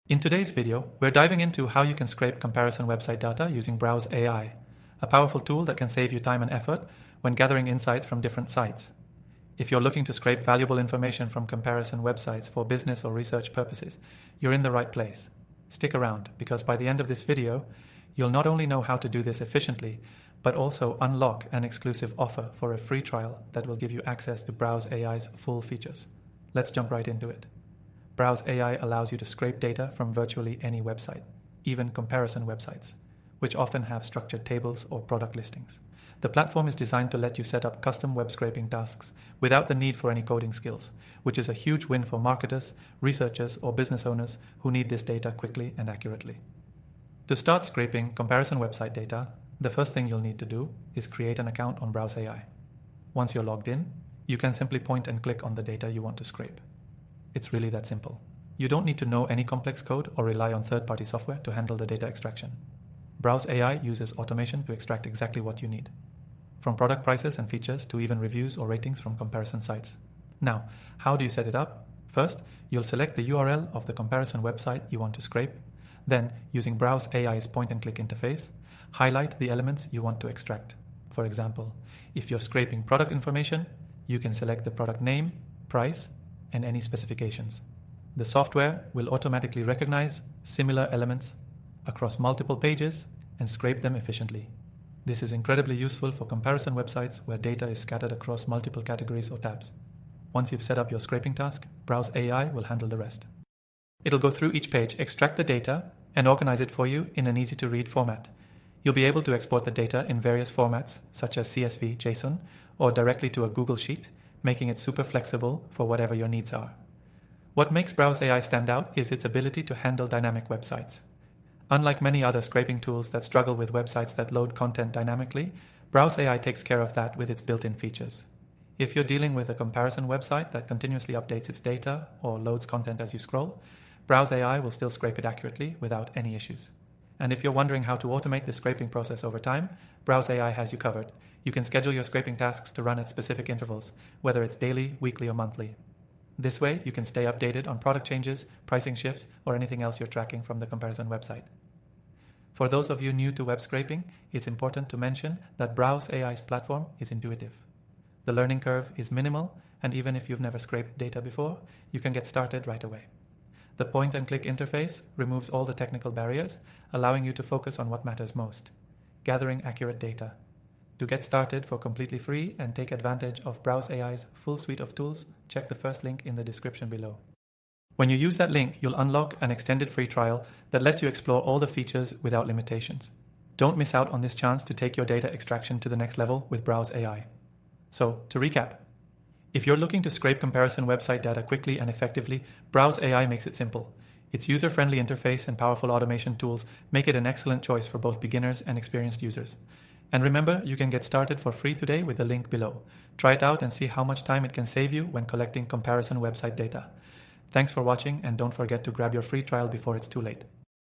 In today's video, we're diving into how you can scrape comparison website data using Browse AI, a powerful tool that can save you time and effort when gathering insights from different sites. If you're looking to scrape valuable information from comparison websites for business or research purposes, you're in the right place. Stick around, because by the end of this video, you'll not only know how to do this efficiently, but also unlock an exclusive offer for a free trial that will give you access to Browse AI's full features. Let's jump right into it. Browse AI allows you to scrape data from virtually any website, even comparison websites, which often have structured tables or product listings. The platform is designed to let you set up custom web scraping tasks without the need for any coding skills, which is a huge win for marketers, researchers, or business owners who need this data quickly and accurately. To start scraping comparison website data, the first thing you'll need to do is create an account on Browse AI. Once you're logged in, you can simply point and click on the data you want to scrape. It's really that simple. You don't need to know any complex code or rely on third-party software to handle the data extraction. Browse AI uses automation to extract exactly what you need, from product prices and features to even reviews or ratings from comparison sites. Now, how do you set it up? First, you'll select the URL of the comparison website you want to scrape. Then, using Browse AI's point-and-click interface, highlight the elements you want to extract. For example, if you're scraping product information, you can select the product name, price, and any specifications. The software will automatically recognize similar elements across multiple pages and scrape them efficiently. This is incredibly useful for comparison websites where data is scattered across multiple categories or tabs. Once you've set up your scraping task, Browse AI will handle the rest. It'll go through each page, extract the data, and organize it for you in an easy-to-read format. You'll be able to export the data in various formats, such as CSV, JSON, or directly to a Google Sheet, making it super flexible for whatever your needs are. What makes Browse AI stand out is its ability to handle dynamic websites. Unlike many other scraping tools that struggle with websites that load content dynamically, Browse AI takes care of that with its built-in features. If you're dealing with a comparison website that continuously updates its data or loads content as you scroll, Browse AI will still scrape it accurately without any issues. And if you're wondering how to automate the scraping process over time, Browse AI has you covered. You can schedule your scraping tasks to run at specific intervals, whether it's daily, weekly, or monthly. This way, you can stay updated on product changes, pricing shifts, or anything else you're tracking from the comparison website. For those of you new to web scraping, it's important to mention that Browse AI's platform is intuitive. The learning curve is minimal, and even if you've never scraped data before, you can get started right away. The point-and-click interface removes all the technical barriers, allowing you to focus on what matters most: gathering accurate data. To get started for completely free and take advantage of Browse AI's full suite of tools, check the first link in the description below. When you use that link, you'll unlock an extended free trial that lets you explore all the features without limitations. Don't miss out on this chance to take your data extraction to the next level with Browse AI. So, to recap, if you're looking to scrape comparison website data quickly and effectively, Browse AI makes it simple. Its user-friendly interface and powerful automation tools make it an excellent choice for both beginners and experienced users. And remember, you can get started for free today with the link below. Try it out and see how much time it can save you when collecting comparison website data. Thanks for watching, and don't forget to grab your free trial before it's too late.